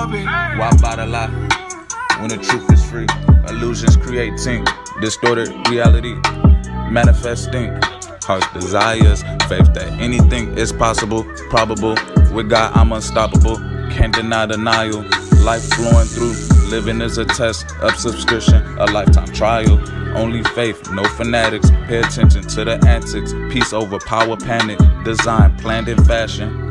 Why by the lie? When the truth is free, illusions creating distorted reality, manifesting heart's desires, faith that anything is possible, probable. With God, I'm unstoppable. Can't deny denial. Life flowing through, living is a test of subscription, a lifetime trial. Only faith, no fanatics. Pay attention to the antics. Peace over power, panic. Design planned in fashion.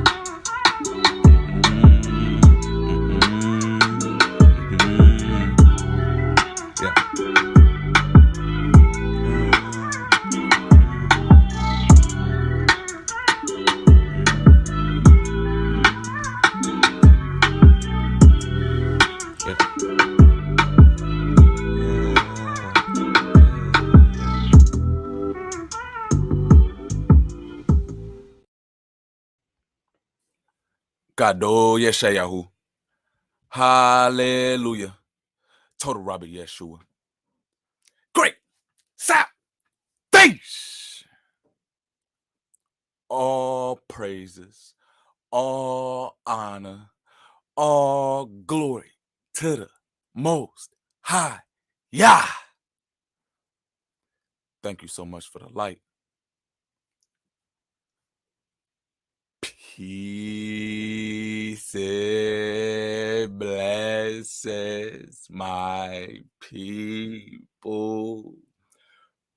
Gado Yeshayahu. Hallelujah. Total Robert Yeshua. Great. Sap. Thanks. All praises, all honor, all glory to the Most High Yah. Thank you so much for the light. Peace and blessings, my people.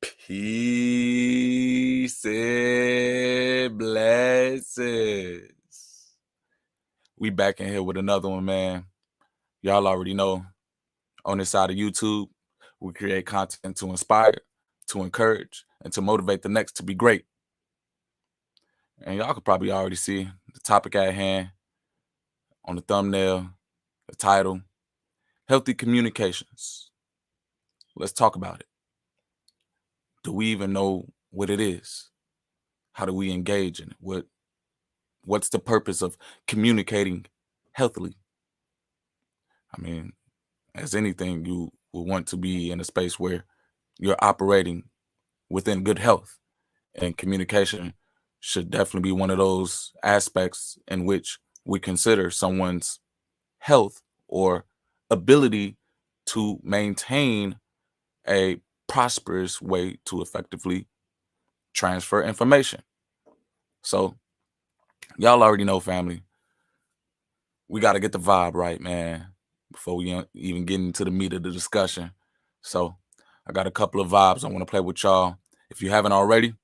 Peace and blessings. We back in here with another one, man. Y'all already know, on this side of YouTube, we create content to inspire, to encourage, and to motivate the next to be great. And y'all could probably already see the topic at hand on the thumbnail, the title, healthy communications. Let's talk about it. Do we even know what it is? How do we engage in it? What's the purpose of communicating healthily? I mean, as anything, you will want to be in a space where you're operating within good health, and communication should definitely be one of those aspects in which we consider someone's health or ability to maintain a prosperous way to effectively transfer information. So y'all already know, family, we got to get the vibe right, man, before we even get into the meat of the discussion. So I got a couple of vibes I want to play with y'all. If you haven't already,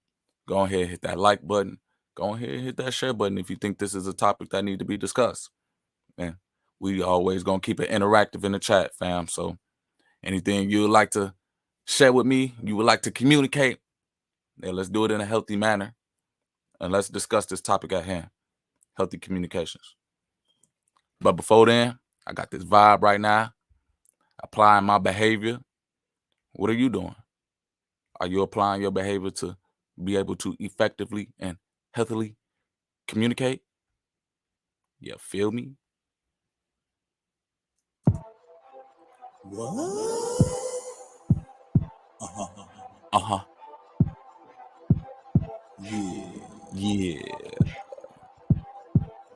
go ahead and hit that like button. Go ahead and hit that share button if you think this is a topic that need to be discussed. And we always going to keep it interactive in the chat, fam. So anything you would like to share with me, you would like to communicate, then let's do it in a healthy manner. And let's discuss this topic at hand, healthy communications. But before then, I got this vibe right now, applying my behavior. What are you doing? Are you applying your behavior to be able to effectively and healthily communicate? You feel me? What? Uh-huh. Yeah.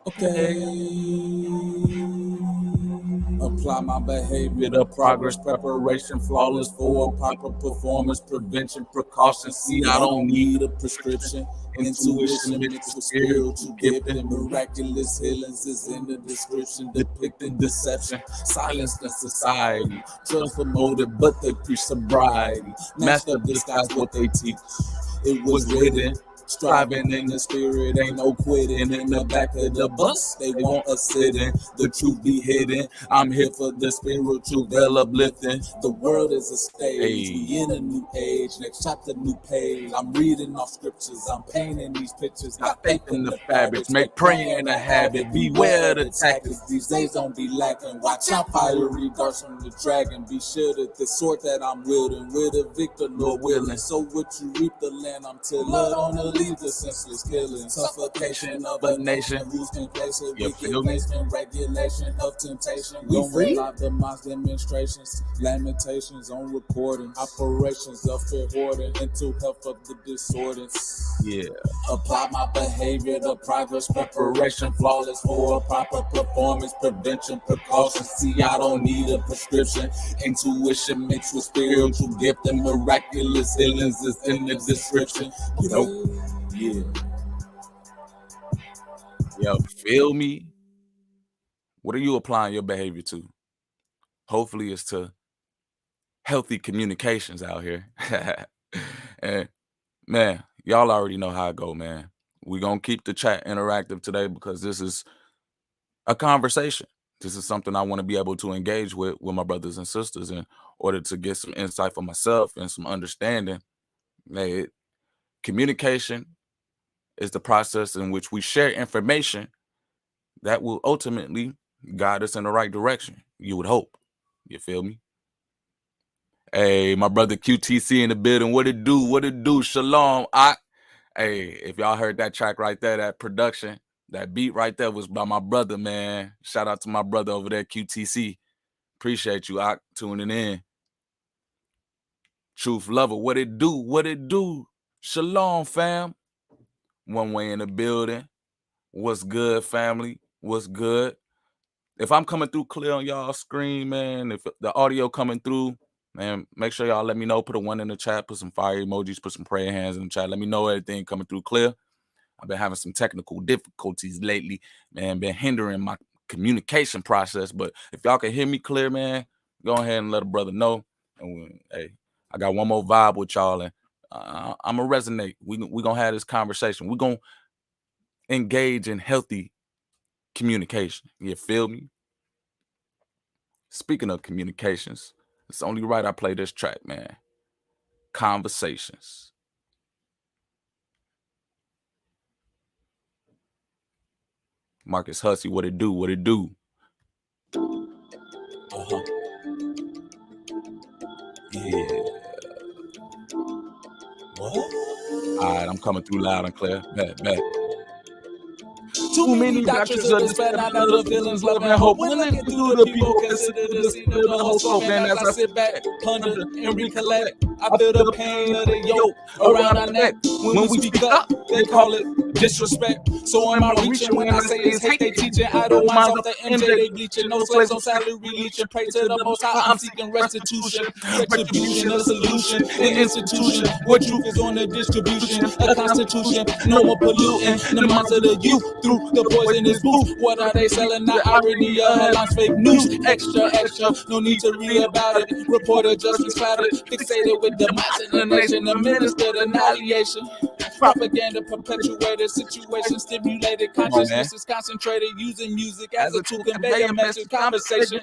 Okay. Apply my behavior to progress, preparation, flawless for proper performance, prevention, precaution. See, I don't need a prescription. Intuition, mental, spiritual gift, and miraculous healings is in the description, depicting deception. Silence the society, trust promoted, but they preach sobriety. Master disguise what they teach. It was written. Striving in the spirit, ain't no quitting. In the back of the bus, they want us sitting. The truth be hidden. I'm here for the spiritual veil uplifting. The world is a stage. We in a new age. Next chapter, new page. I'm reading off scriptures. I'm painting these pictures. Got faith in the fabrics. Make praying a habit. Beware the tactics. These days don't be lacking. Watch out, fiery darts from the dragon. Be sure that the sword that I'm wielding with a victor, Lord willing. So what you reap the land, I'm tiller on the leads to senseless killing, suffocation of a nation who's complacent, wicked placement, regulation of temptation. We free like the mass demonstrations, lamentations on recording, operations of fear hoarding, mental health of the disorders. Yeah. Apply my behavior to progress, preparation, flawless for proper performance, prevention, precautions. See, I don't need a prescription. Intuition mixed with spiritual gift and miraculous healings is in the description. You know, yeah. Yo, feel me? What are you applying your behavior to? Hopefully it's to healthy communications out here. And man, y'all already know how it go, man. We're gonna keep the chat interactive today because this is a conversation. This is something I want to be able to engage with my brothers and sisters in order to get some insight for myself and some understanding. Communication is the process in which we share information that will ultimately guide us in the right direction. You would hope. You feel me? Hey, my brother QTC in the building. What it do? What it do? Shalom. Hey, if y'all heard that track right there, that production, that beat right there was by my brother, man. Shout out to my brother over there, QTC. Appreciate you, tuning in. Truth lover, what it do? What it do? Shalom, fam. One way in the building. What's good, family? What's good? If I'm coming through clear on y'all screen, man, if the audio coming through, man, make sure y'all let me know. Put a 1 in the chat, put some fire emojis, put some prayer hands in the chat. Let me know everything coming through clear. I've been having some technical difficulties lately, man, been hindering my communication process. But if y'all can hear me clear, man, go ahead and let a brother know. And hey, I got one more vibe with y'all, and I'm going to resonate. We going to have this conversation. We're going to engage in healthy communication. You feel me? Speaking of communications, it's only right I play this track, man. Conversations. Marcus Hussey, what it do? What it do? Yeah. What? All right, I'm coming through loud and clear. Bet. Too many doctrines of despair, not other feelings, love and hope. When looking through the people, consider the seed of the whole scope. And as I sit back, ponder, and recollect, I feel the pain of the yoke around our neck. When we speak up, they call it disrespect. So am I reaching when I say it's hate? They teaching idle minds off the MJ, they bleaching. No slaves on salary leeching. Pray to the Most High, I'm seeking restitution. Retribution, a solution, an institution where truth is on the distribution. A constitution, no more polluting the minds of the youth through the poisonous booth. What are they selling? The irony of headlines, fake news. Extra, no need to read about it. Reporter just flattered, fixated with the minds of the nation. Administered annihilation. Propaganda perpetuated, situation stimulated, consciousness is concentrated, using music as a tool, convey a message, conversation.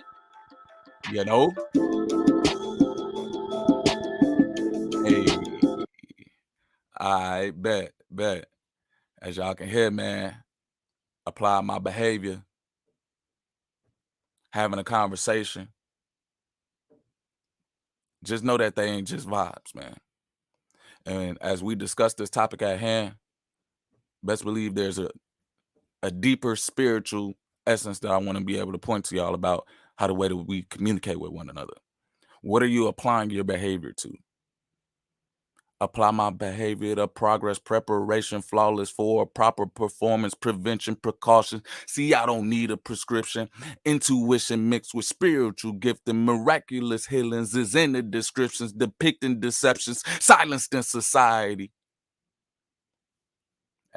You know? Hey. I bet. As y'all can hear, man, apply my behavior, having a conversation. Just know that they ain't just vibes, man. And as we discuss this topic at hand, best believe there's a deeper spiritual essence that I want to be able to point to y'all about how the way that we communicate with one another. What are you applying your behavior to? Apply my behavior to progress, preparation, flawless for proper performance, prevention, precautions. See, I don't need a prescription. Intuition mixed with spiritual gift and miraculous healings is in the descriptions, depicting deceptions, silenced in society.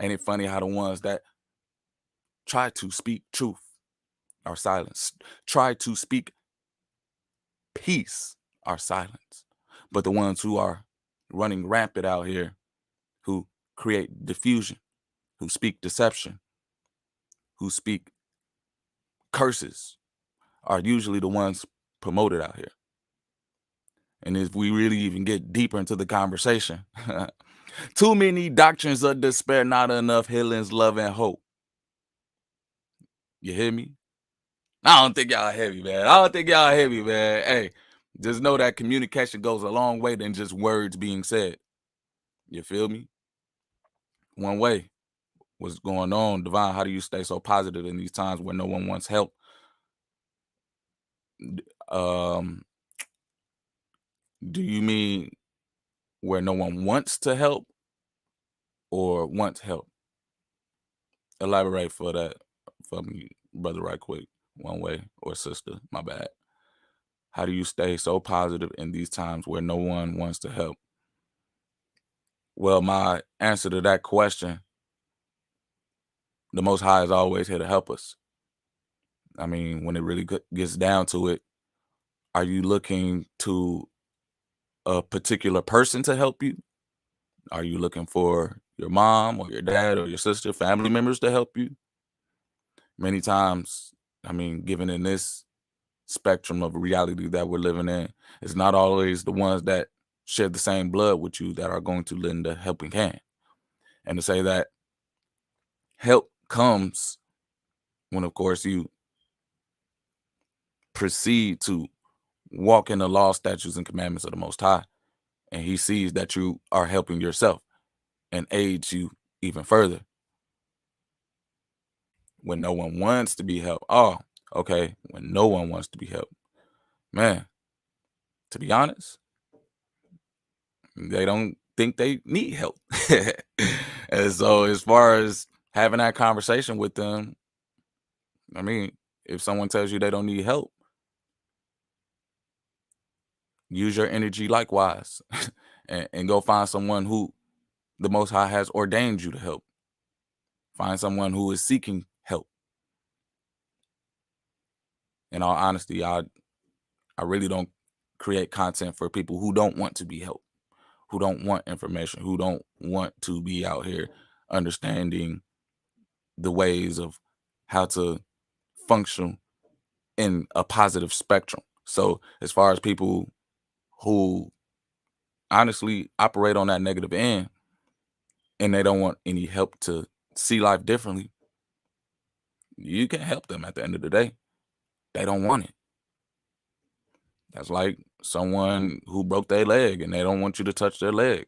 Ain't it funny how the ones that try to speak truth are silenced, try to speak peace are silenced, but the ones who are running rampant out here, who create diffusion, who speak deception, who speak curses, are usually the ones promoted out here. And if we really even get deeper into the conversation, too many doctrines of despair, not enough healings, love, and hope. You hear me? I don't think y'all heavy, man. Hey, just know that communication goes a long way than just words being said. You feel me? One Way, what's going on? Divine, how do you stay so positive in these times where no one wants help? Um, do you mean where no one wants to help or wants help? Elaborate for me, brother, right quick. One Way or sister, my bad. How do you stay so positive in these times where no one wants to help? Well, my answer to that question, the Most High is always here to help us. I mean, when it really gets down to it, are you looking to a particular person to help you? Are you looking for your mom or your dad or your sister, family members to help you? Many times, I mean, given in this spectrum of reality that we're living in, it's not always the ones that share the same blood with you that are going to lend a helping hand. And to say that help comes when, of course, you proceed to walk in the law, statutes, and commandments of the Most High, and He sees that you are helping yourself and aids you even further. When no one wants to be helped, when no one wants to be helped, man, to be honest, they don't think they need help. And so as far as having that conversation with them, I mean, if someone tells you they don't need help, use your energy likewise and go find someone who the Most High has ordained you to help. Find someone who is seeking help. In all honesty, I really don't create content for people who don't want to be helped, who don't want information, who don't want to be out here understanding the ways of how to function in a positive spectrum. So as far as people who honestly operate on that negative end and they don't want any help to see life differently, you can help them at the end of the day. They don't want it. That's like someone who broke their leg and they don't want you to touch their leg.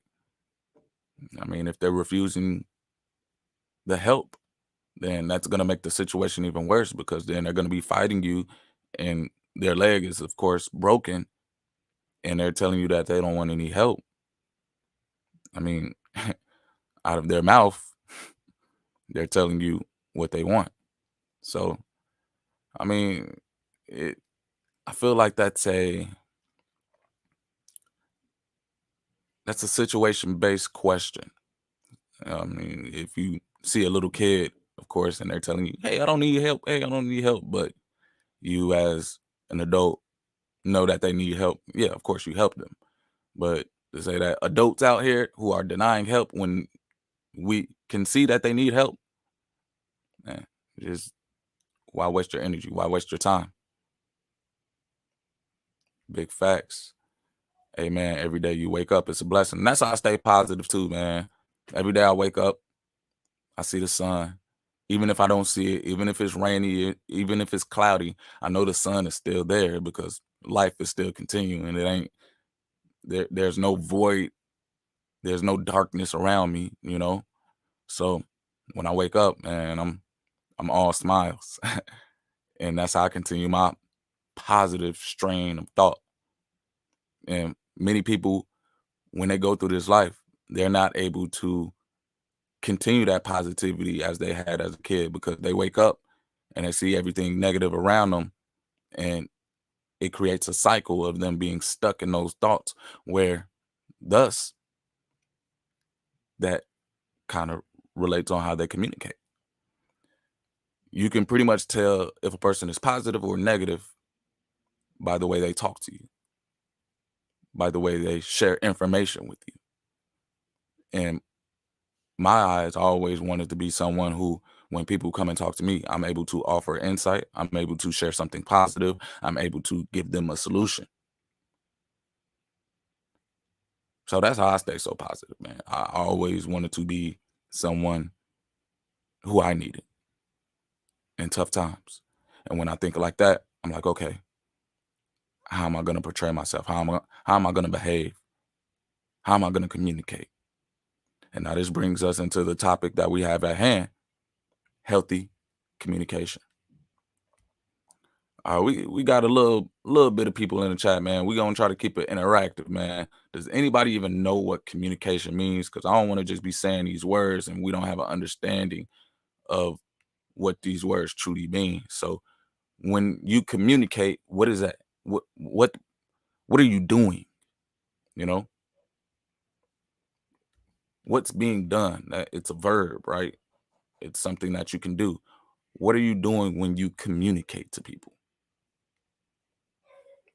I mean, if they're refusing the help, then that's going to make the situation even worse, because then they're going to be fighting you and their leg is, of course, broken, and they're telling you that they don't want any help. I mean, out of their mouth, they're telling you what they want. So, I mean, I feel like that's a situation-based question. I mean, if you see a little kid, of course, and they're telling you, "Hey, I don't need help. Hey, I don't need help," but you as an adult know that they need help, yeah, of course you help them. But to say that adults out here who are denying help when we can see that they need help, man, just why waste your energy? Why waste your time? Big facts. Hey, man, every day you wake up, it's a blessing. And that's how I stay positive too, man. Every day I wake up, I see the sun. Even if I don't see it, even if it's rainy, even if it's cloudy, I know the sun is still there because life is still continuing. It ain't there's no void, there's no darkness around me, you know. So when I wake up, man, I'm all smiles. And that's how I continue my positive strain of thought. And many people, when they go through this life, they're not able to continue that positivity as they had as a kid, because they wake up and they see everything negative around them, and it creates a cycle of them being stuck in those thoughts, where thus that kind of relates on how they communicate. You can pretty much tell if a person is positive or negative by the way they talk to you, by the way they share information with you. And my eyes always wanted to be someone who, when people come and talk to me, I'm able to offer insight. I'm able to share something positive. I'm able to give them a solution. So that's how I stay so positive, man. I always wanted to be someone who I needed in tough times. And when I think like that, I'm like, okay, how am I going to portray myself? How am I going to behave? How am I going to communicate? And now this brings us into the topic that we have at hand: healthy communication. We got a little bit of people in the chat, man. We're gonna try to keep it interactive, man. Does anybody even know what communication means? Because I don't want to just be saying these words and we don't have an understanding of what these words truly mean. So when you communicate, what is that? What are you doing? You know, what's being done? It's a verb, right? It's something that you can do. What are you doing when you communicate to people?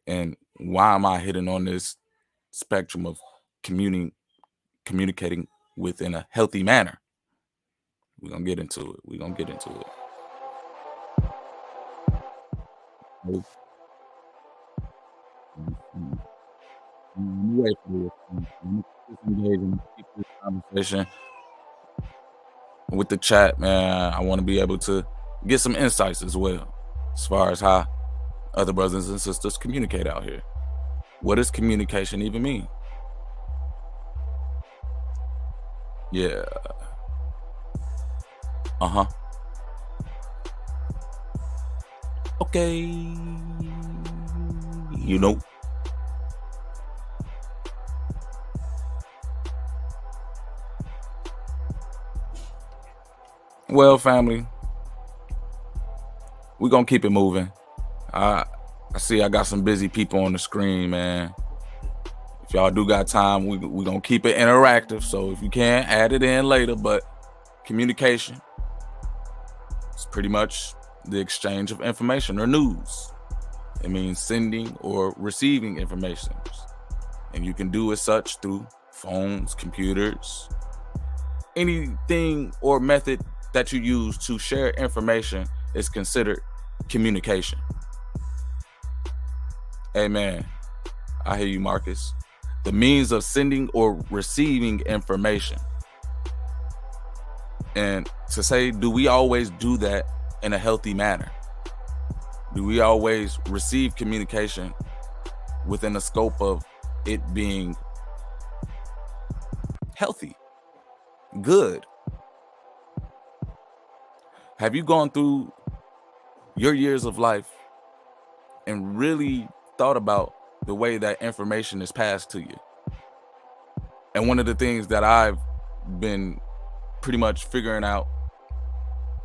And why am I hitting on this spectrum of communicating within a healthy manner? We're gonna get into it. Wait for this. Keep this conversation with the chat, man. I want to be able to get some insights as well, as far as how other brothers and sisters communicate out here. What does communication even mean? Yeah. Okay. You know. Well, family, we're gonna keep it moving. I see I got some busy people on the screen, man. If y'all do got time, we gonna keep it interactive. So if you can, add it in later. But communication is pretty much the exchange of information or news. It means sending or receiving information. And you can do as such through phones, computers, anything or method that you use to share information is considered communication. Amen. I hear you, Marcus. The means of sending or receiving information. And to say, do we always do that in a healthy manner? Do we always receive communication within the scope of it being healthy, good? Have you gone through your years of life and really thought about the way that information is passed to you? And one of the things that I've been pretty much figuring out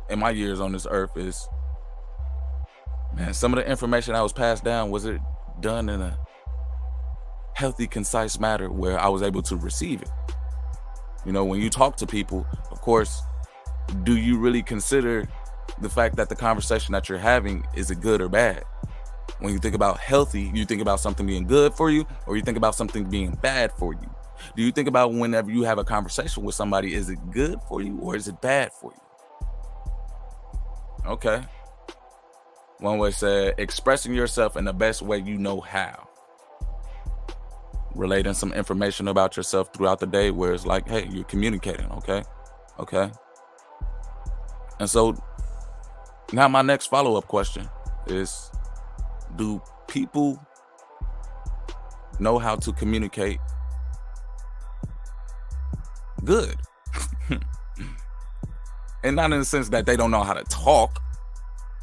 in my years on this earth is, man, some of the information that was passed down, was it done in a healthy, concise manner where I was able to receive it? You know, when you talk to people, of course, do you really consider the fact that the conversation that you're having, is it good or bad? When you think about healthy, you think about something being good for you, or you think about something being bad for you? Do you think about whenever you have a conversation with somebody, is it good for you or is it bad for you? Okay. One way said, expressing yourself in the best way you know how. Relating some information about yourself throughout the day where it's like, hey, you're communicating, okay? And so now my next follow-up question is, do people know how to communicate good? And not in the sense that they don't know how to talk,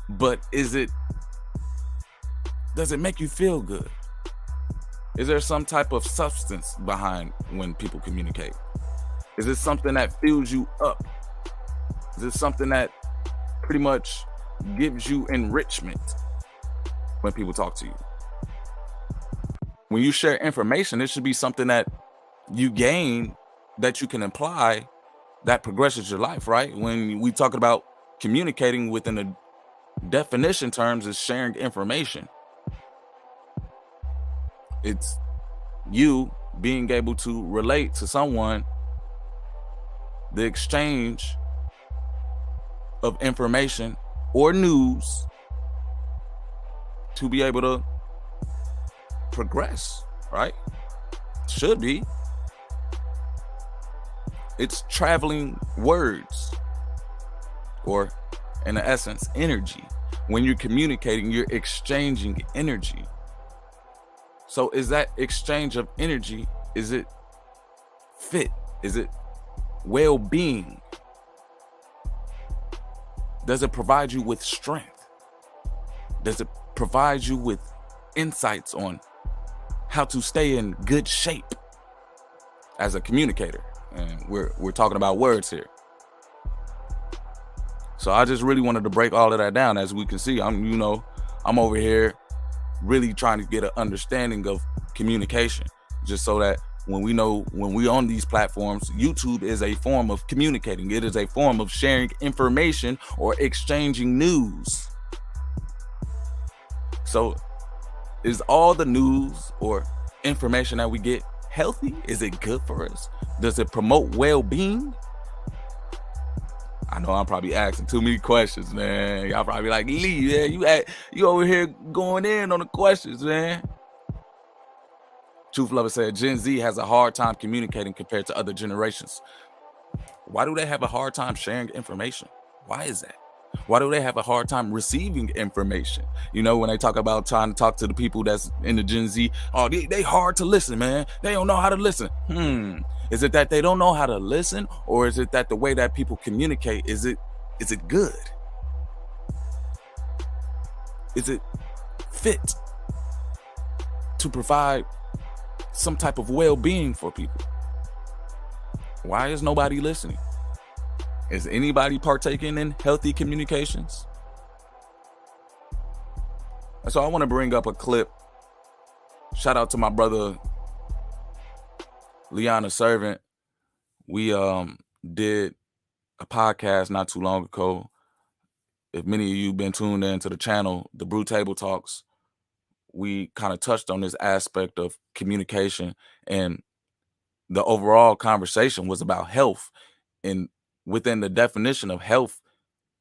but does it make you feel good? Is there some type of substance behind when people communicate? Is it something that fills you up? Is it something that pretty much gives you enrichment when people talk to you? When you share information, it should be something that you gain, that you can apply, that progresses your life, right? When we talk about communicating within the definition terms, is sharing information. It's you being able to relate to someone, the exchange of information or news to be able to progress, right? Should be. It's traveling words, or in essence, energy. When you're communicating, you're exchanging energy. So is that exchange of energy, is it fit? Is it well-being? Does it provide you with strength? Does it provide you with insights on how to stay in good shape as a communicator? And we're talking about words here. So I just really wanted to break all of that down. As we can see, I'm over here really trying to get an understanding of communication, just so that when we on these platforms, YouTube is a form of communicating. It is a form of sharing information or exchanging news. So is all the news or information that we get healthy? Is it good for us? Does it promote well-being? I know I'm probably asking too many questions, man. Y'all probably like, Lee, yeah, you over here going in on the questions, man. Truth Lover said, Gen Z has a hard time communicating compared to other generations. Why do they have a hard time sharing information? Why is that? Why do they have a hard time receiving information? When they talk about trying to talk to the people that's in the Gen Z, oh, they hard to listen, man. They don't know how to listen. Is it that they don't know how to listen, or is it that the way that people communicate, is it good? Is it fit to provide some type of well-being for people? Why is nobody listening? Is anybody partaking in healthy communications? And so I want to bring up a clip. Shout out to my brother Leon Servant. We did a podcast not too long ago. If many of you been tuned into the channel, the Brew Table Talks, we kind of touched on this aspect of communication, and the overall conversation was about health. And within the definition of health,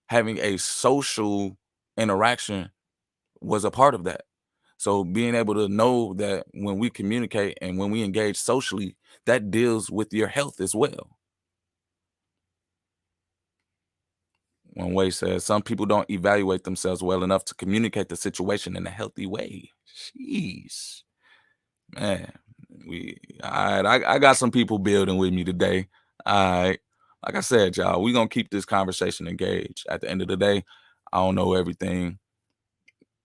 having a social interaction was a part of that. So being able to know that when we communicate and when we engage socially, that deals with your health as well. One way says, some people don't evaluate themselves well enough to communicate the situation in a healthy way. Jeez. Man, I got some people building with me today. All right. Like I said, y'all, we're going to keep this conversation engaged. At the end of the day, I don't know everything.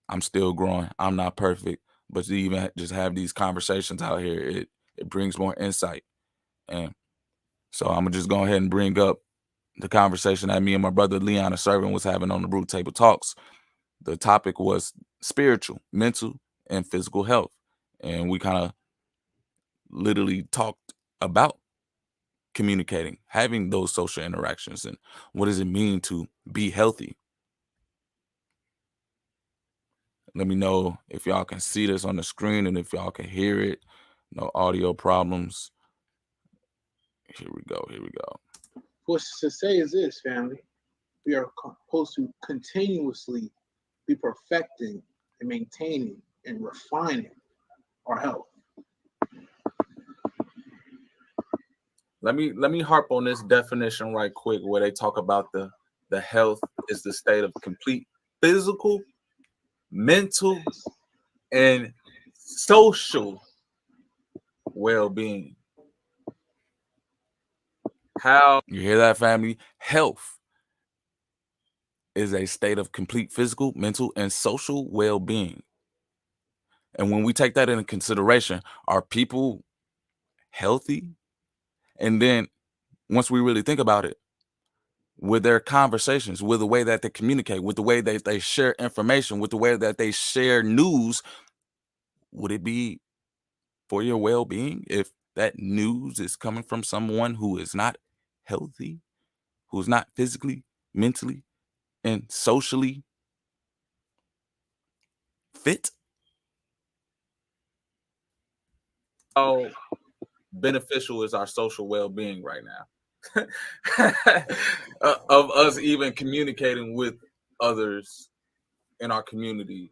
I'm still growing. I'm not perfect. But to even just have these conversations out here, it brings more insight. And so I'm going to just go ahead and bring up the conversation that me and my brother Leon Servant was having on the Brew Table Talks. The topic was spiritual, mental, and physical health. And we kind of literally talked about communicating, having those social interactions, and what does it mean to be healthy. Let me know if y'all can see this on the screen and if y'all can hear it. No audio problems. Here we go. What's to say is this, family. We are supposed to continuously be perfecting and maintaining and refining our health. Let me harp on this definition right quick, where they talk about the health is the state of complete physical, mental, and social well-being. How you hear that, family? Health is a state of complete physical, mental, and social well-being. And when we take that into consideration, are people healthy? And then once we really think about it, with their conversations, with the way that they communicate, with the way that they share information, with the way that they share news, would it be for your well-being if that news is coming from someone who is not healthy, who's not physically, mentally, and socially fit? How beneficial is our social well-being right now? Of us even communicating with others in our community.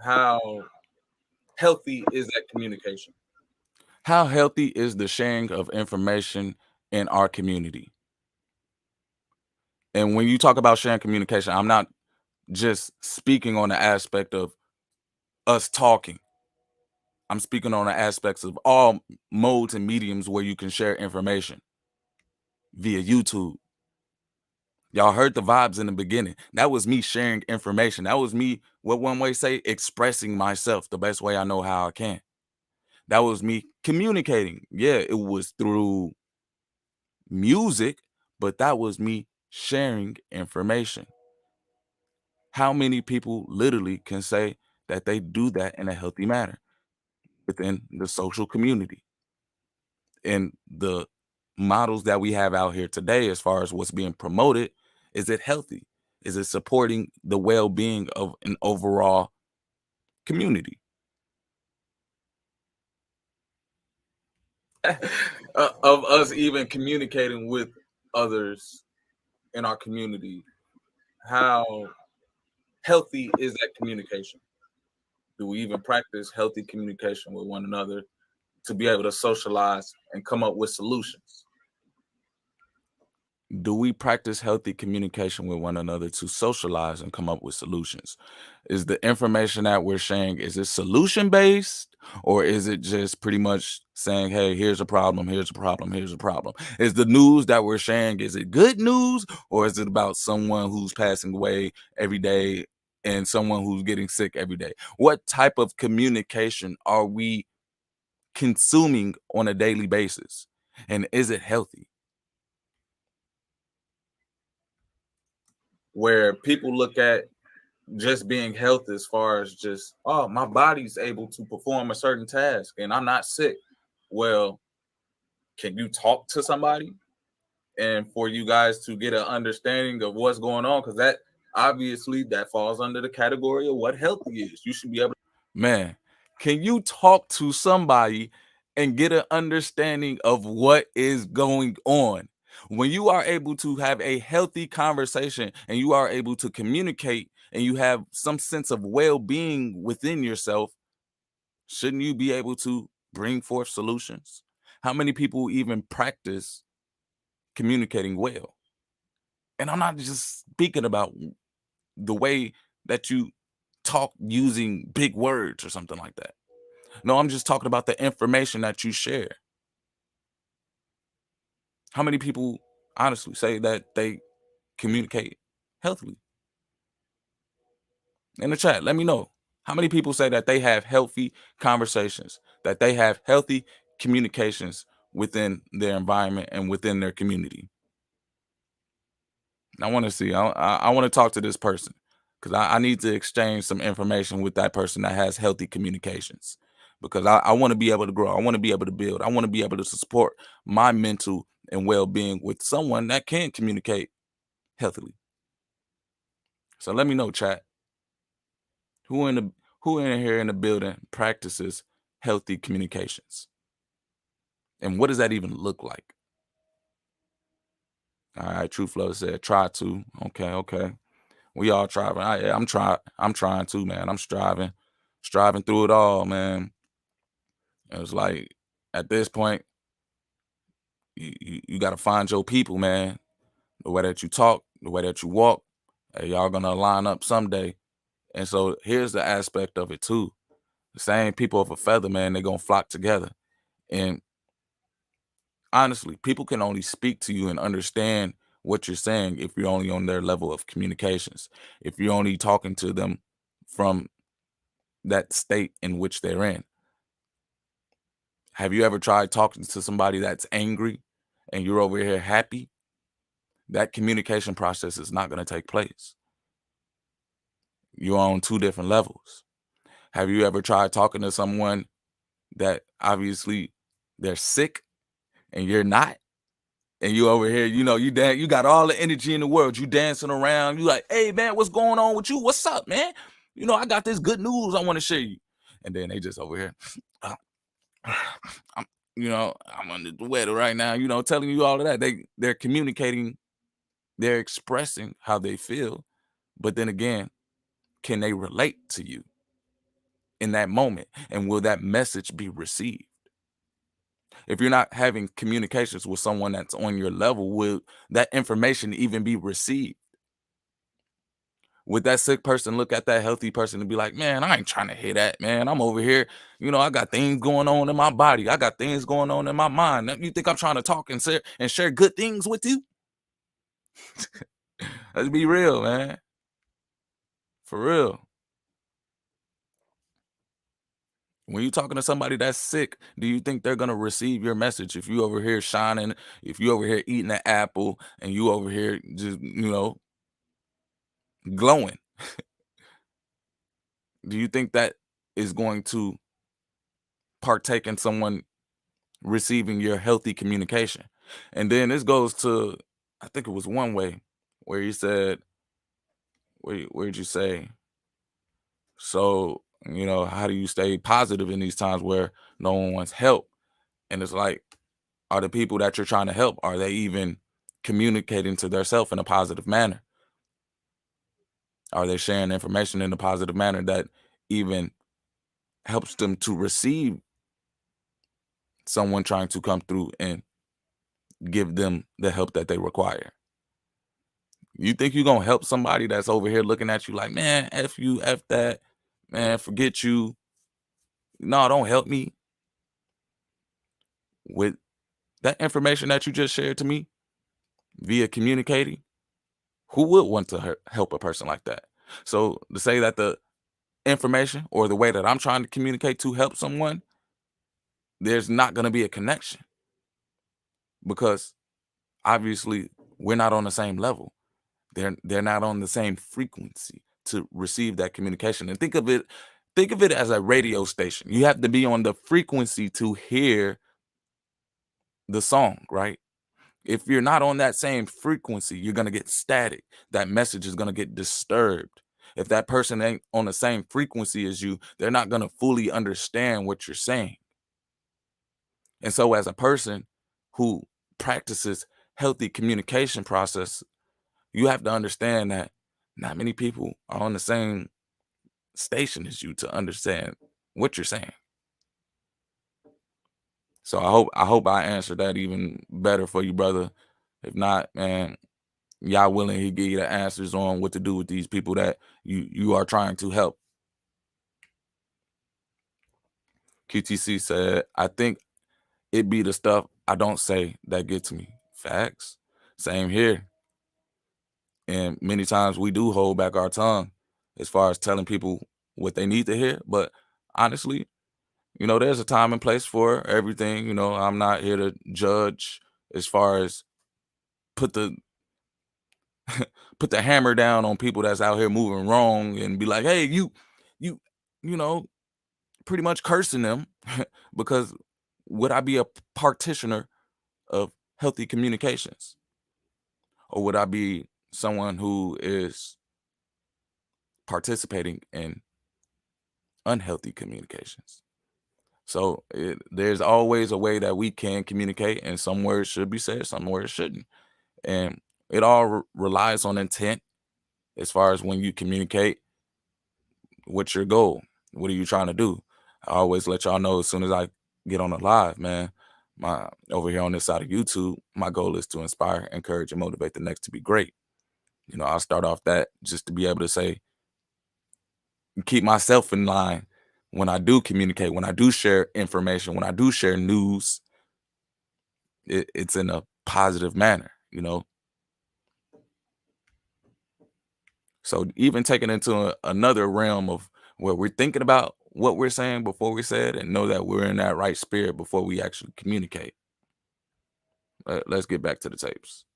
How healthy is that communication? How healthy is the sharing of information in our community? And when you talk about sharing communication, I'm not just speaking on the aspect of us talking. I'm speaking on the aspects of all modes and mediums where you can share information. via YouTube. Y'all heard the vibes in the beginning. That was me sharing information. That was me, what one way say, expressing myself the best way I know how I can. That was me communicating. Yeah, it was through music, but that was me sharing information. How many people literally can say that they do that in a healthy manner within the social community? And the models that we have out here today, as far as what's being promoted, is it healthy? Is it supporting the well-being of an overall community? Of us even communicating with others in our community, how healthy is that communication? Do we even practice healthy communication with one another to be able to socialize and come up with solutions? Do we practice healthy communication with one another to socialize and come up with solutions? Is the information that we're sharing, is it solution based, or is it just pretty much saying, hey, here's a problem, here's a problem, here's a problem? Is the news that we're sharing, is it good news, or is it about someone who's passing away every day and someone who's getting sick every day? What type of communication are we consuming on a daily basis? And is it healthy? Where people look at just being healthy as far as just, oh, my body's able to perform a certain task and I'm not sick. Well, can you talk to somebody and for you guys to get an understanding of what's going on? Because that obviously that falls under the category of what healthy is. You should be able to, man, can you talk to somebody and get an understanding of what is going on? When you are able to have a healthy conversation and you are able to communicate and you have some sense of well-being within yourself, shouldn't you be able to bring forth solutions? How many people even practice communicating well? And I'm not just speaking about the way that you talk using big words or something like that. No, I'm just talking about the information that you share. How many people honestly say that they communicate healthily? In the chat, let me know. How many people say that they have healthy conversations, that they have healthy communications within their environment and within their community? I want to see. I want to talk to this person because I need to exchange some information with that person that has healthy communications, because I want to be able to grow. I want to be able to build. I want to be able to support my mental and well-being with someone that can communicate healthily. So let me know, chat. Who in the who in here in the building practices healthy communications? And what does that even look like? All right, True Flow said try to. Okay. We all trying. I'm trying to, man. I'm striving through it all, man. It was like at this point, you got to find your people, man. The way that you talk, the way that you walk, hey, y'all gonna line up someday. And so here's the aspect of it too. The same people of a feather, man, they're gonna flock together. And honestly, people can only speak to you and understand what you're saying if you're only on their level of communications. If you're only talking to them from that state in which they're in. Have you ever tried talking to somebody that's angry and you're over here happy? That communication process is not going to take place. You're on two different levels. Have you ever tried talking to someone that obviously they're sick and you're not? And you over here, you got all the energy in the world. You dancing around. You like, hey man, what's going on with you? What's up, man? I got this good news I want to share you. And then they just over here. I'm, I'm under the weather right now, telling you all of that. They're communicating, they're expressing how they feel. But then again, can they relate to you in that moment? And will that message be received? If you're not having communications with someone that's on your level, will that information even be received? Would that sick person look at that healthy person and be like, man, I ain't trying to hear that, man. I'm over here. I got things going on in my body. I got things going on in my mind. You think I'm trying to talk and share good things with you? Let's be real, man. For real. When you're talking to somebody that's sick, do you think they're going to receive your message if you over here shining, if you over here eating an apple and you over here just, glowing? Do you think that is going to partake in someone receiving your healthy communication? And then this goes to, I think it was one way where you said, where'd you say? So, how do you stay positive in these times where no one wants help? And it's like, are the people that you're trying to help, are they even communicating to themselves in a positive manner? Are they sharing information in a positive manner that even helps them to receive someone trying to come through and give them the help that they require? You think you're going to help somebody that's over here looking at you like, man, F you, F that, man, forget you. No, don't help me. With that information that you just shared to me via communicating, who would want to help a person like that? So to say that the information or the way that I'm trying to communicate to help someone, there's not going to be a connection because obviously we're not on the same level. They're not on the same frequency to receive that communication. And think of it as a radio station. You have to be on the frequency to hear the song, right? If you're not on that same frequency, you're going to get static. That message is going to get disturbed. If that person ain't on the same frequency as you, they're not going to fully understand what you're saying. And so as a person who practices healthy communication process, you have to understand that not many people are on the same station as you to understand what you're saying. So I hope I answered that even better for you, brother. If not, man, y'all willing, he give you the answers on what to do with these people that you are trying to help. QTC said, I think it be the stuff I don't say that gets me. Facts. Same here. And many times we do hold back our tongue as far as telling people what they need to hear. But honestly, there's a time and place for everything. I'm not here to judge as far as put the hammer down on people that's out here moving wrong and be like, hey, you pretty much cursing them because would I be a practitioner of healthy communications? Or would I be someone who is participating in unhealthy communications? So there's always a way that we can communicate, and some words should be said, some words shouldn't. And it all relies on intent as far as when you communicate. What's your goal? What are you trying to do? I always let y'all know as soon as I get on the live, man. Over here on this side of YouTube, my goal is to inspire, encourage, and motivate the next to be great. I'll start off that just to be able to say, keep myself in line when I do communicate, when I do share information, when I do share news, it's in a positive manner, So even taking into another realm of where we're thinking about what we're saying before we say it and know that we're in that right spirit before we actually communicate. Let's get back to the tapes.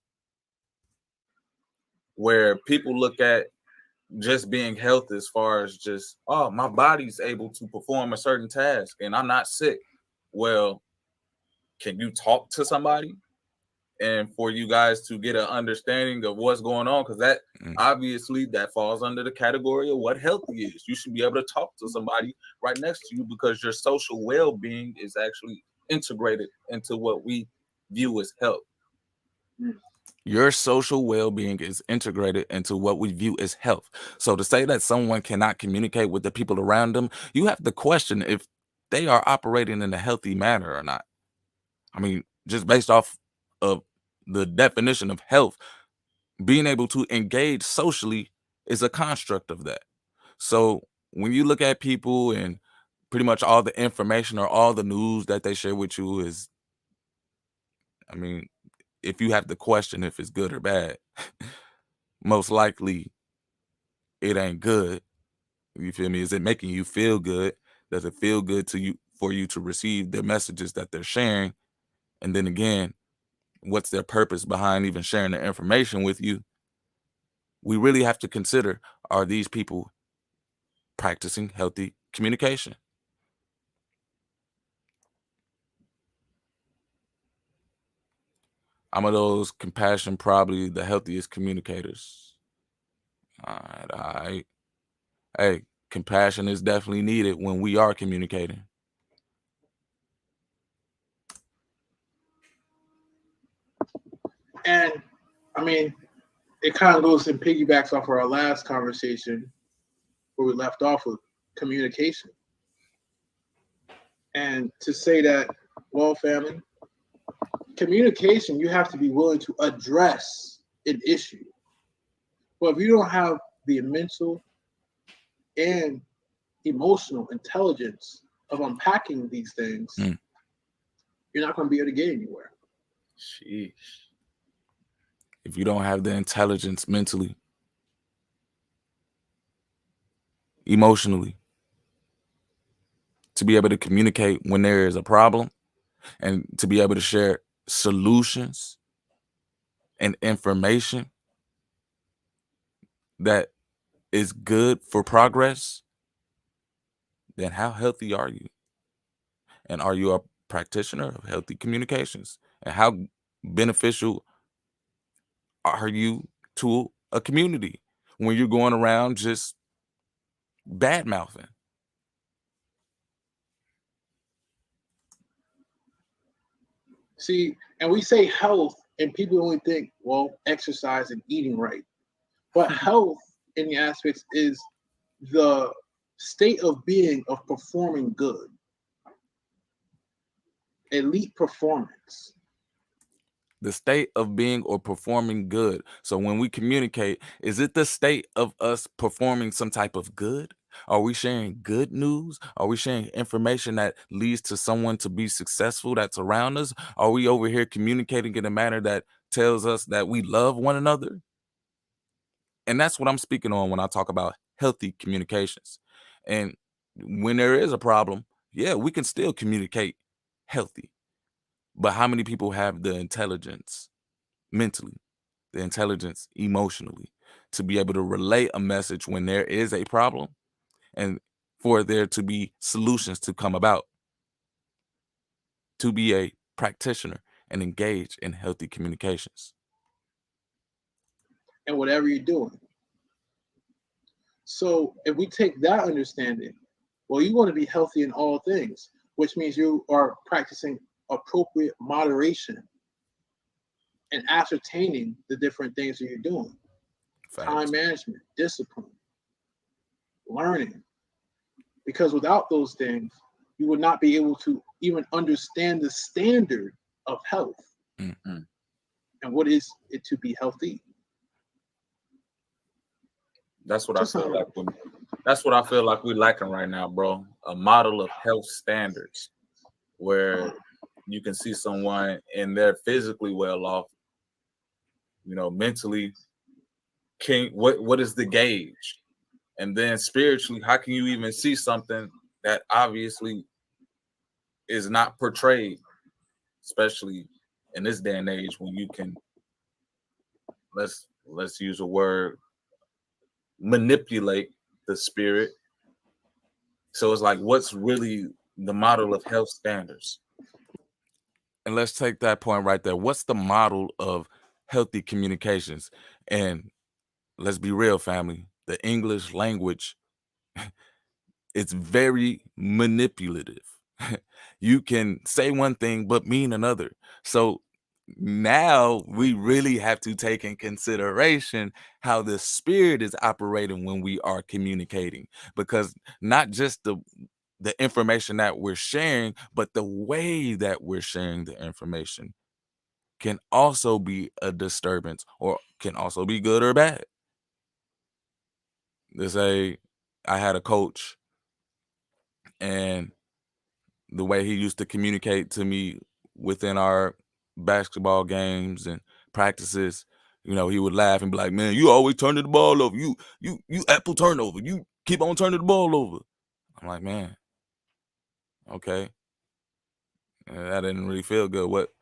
Where people look at just being healthy as far as just, oh, my body's able to perform a certain task and I'm not sick. Well, can you talk to somebody and for you guys to get an understanding of what's going on? Because that obviously that falls under the category of what healthy is. You should be able to talk to somebody right next to you because your social well-being is actually integrated into what we view as health. Your social well-being is integrated into what we view as health. So to say that someone cannot communicate with the people around them, you have to question if they are operating in a healthy manner or not. I mean, just based off of the definition of health, being able to engage socially is a construct of that. So when you look at people and pretty much all the information or all the news that they share with you is, I mean, if you have to question if it's good or bad, most likely it ain't good. You feel me? Is it making you feel good? Does it feel good to you for you to receive the messages that they're sharing? And then again, what's their purpose behind even sharing the information with you? We really have to consider, are these people practicing healthy communication? I'm of those compassion, probably the healthiest communicators. All right, all right. Hey, compassion is definitely needed when we are communicating. And I mean, it kind of goes and piggybacks off of our last conversation where we left off with communication. And to say that, well, family, communication, you have to be willing to address an issue. But if you don't have the mental and emotional intelligence of unpacking these things, you're not going to be able to get anywhere. Sheesh. If you don't have the intelligence mentally, emotionally, to be able to communicate when there is a problem and to be able to share solutions and information that is good for progress, then how healthy are you? And are you a practitioner of healthy communications? And how beneficial are you to a community when you're going around just bad mouthing? See, and we say health, and people only think, well, exercise and eating right. But health in the aspects is the state of being of performing good, elite performance. The state of being or performing good. So when we communicate, is it the state of us performing some type of good? Are we sharing good news? Are we sharing information that leads to someone to be successful that's around us? Are we over here communicating in a manner that tells us that we love one another? And that's what I'm speaking on when I talk about healthy communications. And when there is a problem, yeah, we can still communicate healthy. But how many people have the intelligence mentally, the intelligence emotionally, to be able to relay a message when there is a problem and for there to be solutions to come about, to be a practitioner and engage in healthy communications? And whatever you're doing. So if we take that understanding, well, you want to be healthy in all things, which means you are practicing appropriate moderation and ascertaining the different things that you're doing. Facts. Time management, discipline, learning. Because without those things, you would not be able to even understand the standard of health Mm-hmm. and what is it to be healthy. That's what I feel like. That's what I feel like we're lacking right now, bro. A model of health standards where you can see someone and they're physically well off, mentally. What is the gauge? And then spiritually, how can you even see something that obviously is not portrayed, especially in this day and age when you can let's use a word, manipulate the spirit. So it's like, what's really the model of health standards? And let's take that point right there. What's the model of healthy communications? And let's be real, family. The English language, it's very manipulative. You can say one thing but mean another. So now we really have to take in consideration how the spirit is operating when we are communicating, because not just the information that we're sharing, but the way that we're sharing the information can also be a disturbance or can also be good or bad. to say I had a coach, and the way he used to communicate to me within our basketball games and practices, he would laugh and be like, "Man, you always turning the ball over. You apple turnover. You keep on turning the ball over." I'm like, "Man, okay." That didn't really feel good. What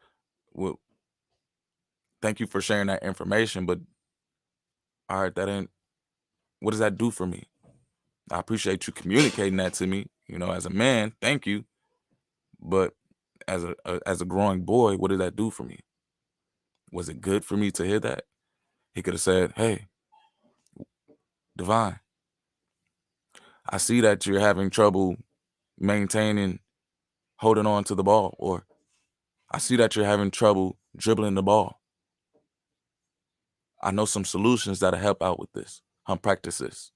thank you for sharing that information, but all right, what does that do for me? I appreciate you communicating that to me, as a man, thank you. But as a growing boy, what did that do for me? Was it good for me to hear that? He could have said, "Hey, Divine, I see that you're having trouble maintaining holding on to the ball, or I see that you're having trouble dribbling the ball. I know some solutions that'll help out with this. Practice this.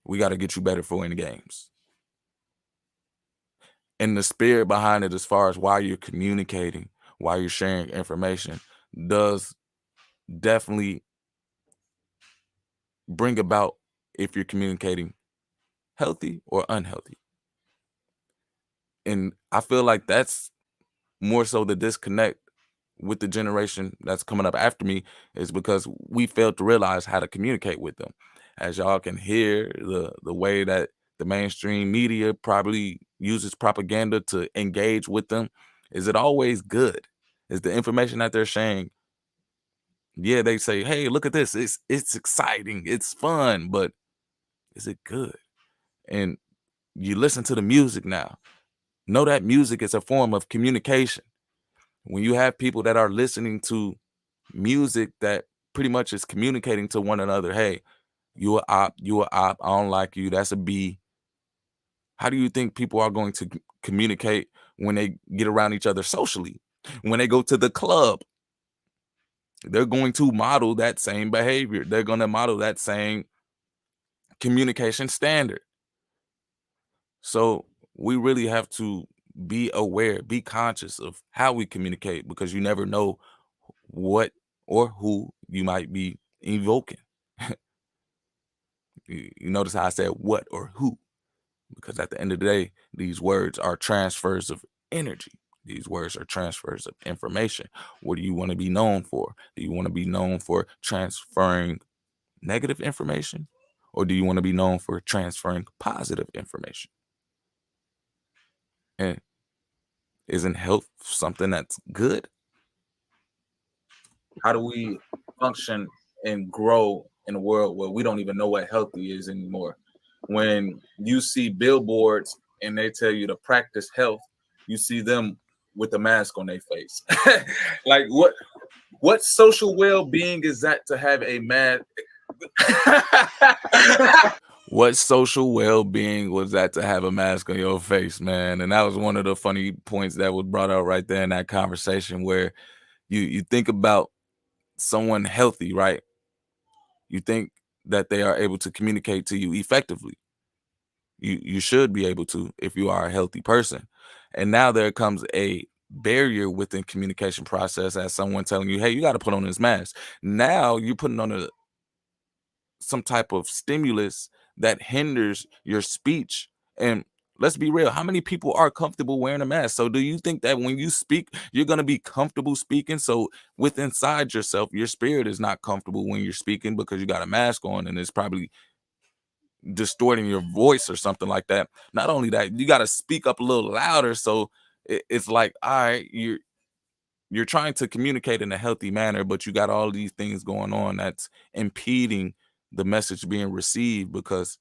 We got to get you better for in the games." And the spirit behind it, as far as why you're communicating, why you're sharing information, does definitely bring about if you're communicating healthy or unhealthy. And I feel like that's more so the disconnect with the generation that's coming up after me, is because we failed to realize how to communicate with them. As y'all can hear, the way that the mainstream media probably uses propaganda to engage with them, is it always good? Is the information that they're sharing, yeah, they say, "Hey, look at this. It's exciting. It's fun," but is it good? And you listen to the music now. Know that music is a form of communication. When you have people that are listening to music that pretty much is communicating to one another, "Hey, you a op, you a op, I don't like you, that's a B." How do you think people are going to communicate when they get around each other socially? When they go to the club, they're going to model that same behavior. They're going to model that same communication standard. So we really have to be aware, be conscious of how we communicate, because you never know what or who you might be evoking. You notice how I said what or who? Because at the end of the day, these words are transfers of energy. These words are transfers of information. What do you want to be known for? Do you want to be known for transferring negative information? Or do you want to be known for transferring positive information? And isn't health something that's good? How do we function and grow in a world where we don't even know what healthy is anymore? When you see billboards and they tell you to practice health, you see them with a mask on their face. Like what social well-being is that to have a mask? What social well-being was that to have a mask on your face, man? And that was one of the funny points that was brought out right there in that conversation, where you think about someone healthy, right? You think that they are able to communicate to you effectively. You should be able to, if you are a healthy person. And now there comes a barrier within communication process, as someone telling you, "Hey, you got to put on this mask." Now you're putting on some type of stimulus that hinders your speech. And let's be real, how many people are comfortable wearing a mask? So do you think that when you speak, you're going to be comfortable speaking? So with inside yourself, your spirit is not comfortable when you're speaking because you got a mask on, and it's probably distorting your voice or something like that. Not only that, you got to speak up a little louder. So it's like, all right, you're trying to communicate in a healthy manner, but you got all these things going on that's impeding the message being received, because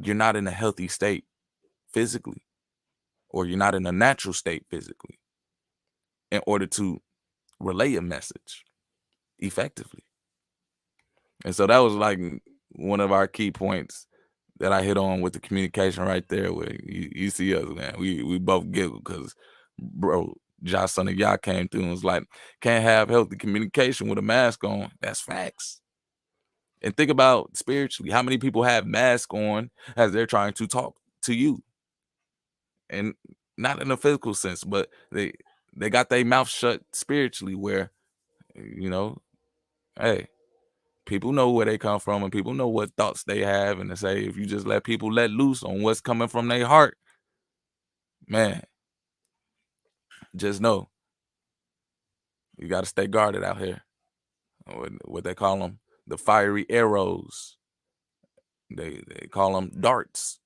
you're not in a healthy state physically, or you're not in a natural state physically, in order to relay a message effectively. And so that was like one of our key points that I hit on with the communication right there, where you see us, man. We both giggle because, bro, Josh Son of Yah came through and was like, "Can't have healthy communication with a mask on." That's facts. And think about spiritually, how many people have masks on as they're trying to talk to you? And not in a physical sense, but they got their mouth shut spiritually, where, you know, hey, people know where they come from and people know what thoughts they have. And they say, if you just let people let loose on what's coming from their heart, man, just know you got to stay guarded out here. What they call them, the fiery arrows. They call them darts.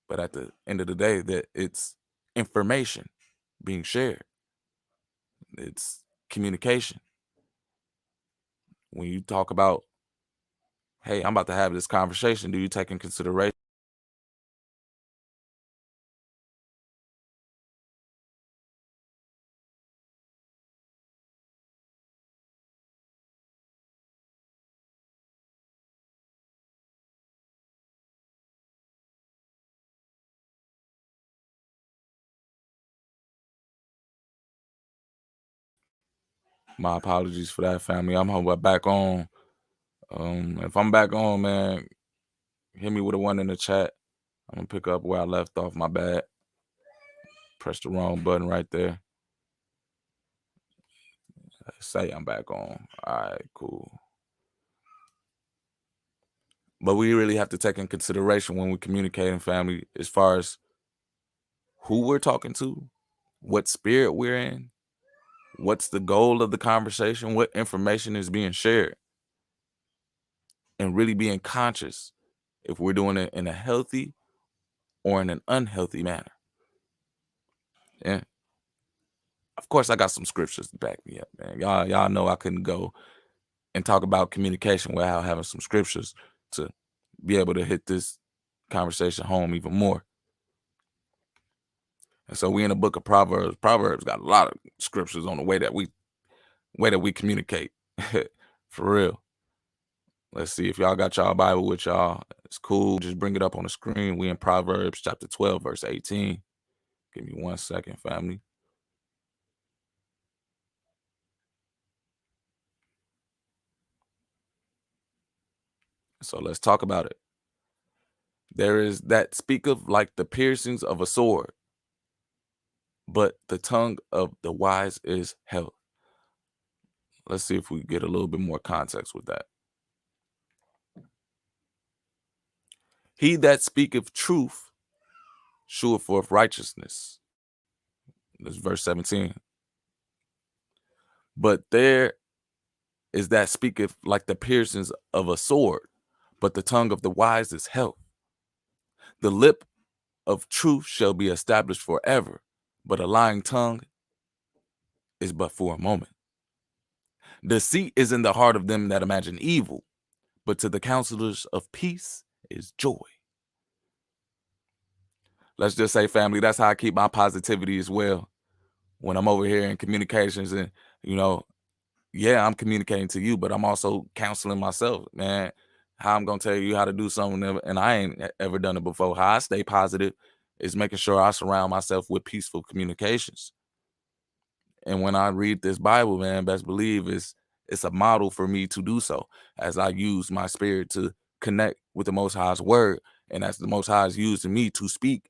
But at the end of the day, that it's information being shared. It's communication. When you talk about, hey, I'm about to have this conversation, do you take in consideration my apologies for that, family. I'm hoping I'm back on. If I'm back on, man, hit me with a 1 in the chat. I'm gonna pick up where I left off. My bad. Press the wrong button right there. Say I'm back on. All right, cool. But we really have to take in consideration when we're communicating, family, as far as who we're talking to, what spirit we're in, what's the goal of the conversation, what information is being shared, and really being conscious if we're doing it in a healthy or in an unhealthy manner. Yeah. Of course, I got some scriptures to back me up, man. Y'all know I couldn't go and talk about communication without having some scriptures to be able to hit this conversation home even more. And so we in the book of Proverbs. Proverbs got a lot of scriptures on the way that we communicate. For real. Let's see if y'all got y'all Bible with y'all. It's cool. Just bring it up on the screen. We in Proverbs chapter 12, verse 18. Give me 1 second, family. So let's talk about it. There is that speaketh like the piercings of a sword, but the tongue of the wise is health. Let's see if we get a little bit more context with that. He that speaketh truth sheweth forth righteousness. That's verse 17. But there is that speaketh like the piercings of a sword, but the tongue of the wise is health. The lip of truth shall be established forever, but a lying tongue is but for a moment. Deceit is in the heart of them that imagine evil, but to the counselors of peace is joy. Let's just say, family, that's how I keep my positivity as well. When I'm over here in communications and, yeah, I'm communicating to you, but I'm also counseling myself, man. How I'm going to tell you how to do something, and I ain't ever done it before. How I stay positive is making sure I surround myself with peaceful communications. And when I read this Bible, man, best believe it's a model for me to do so as I use my spirit to connect with the Most High's word. And as the Most High is using me to speak,